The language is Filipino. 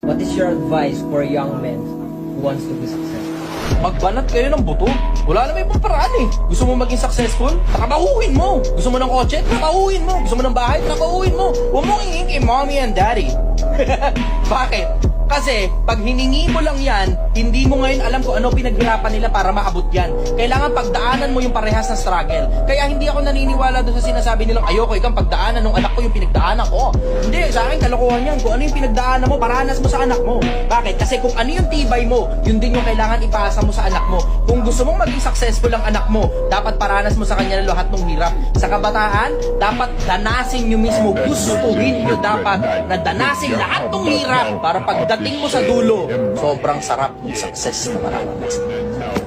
What is your advice for young men who wants to be successful? Magbanat kayo ng buto. Wala naman ibang paraan eh. Gusto mo maging successful? Trabahuin mo. Gusto mo ng kotse? Trabahuin mo. Gusto mo ng bahay? Trabahuin mo. Huwag mong hingin kay mommy and daddy. Bakit? Kasi, pag hiningi mo lang yan, hindi mo ngayon alam kung ano pinaghirapan nila para maabot yan. Kailangan pagdaanan mo yung parehas na struggle. Kaya hindi ako naniniwala doon sa sinasabi nilang, ayoko ikang pagdaanan ng anak ko yung pinagdaanan ko. Hindi, sa akin kalokohan yan. Kung ano yung pinagdaanan mo, paranas mo sa anak mo. Bakit? Kasi kung ano yung tibay mo, yun din yung kailangan ipasa mo sa anak mo. Kung gusto mong maging successful ang anak mo, dapat paranas mo sa kanya lahat ng hirap. Sa kabataan, dapat danasin nyo mismo. Gustuhin nyo dapat na danasin lahat ng hirap para pagdating mo sa dulo, sobrang sarap ng success na mararanasan.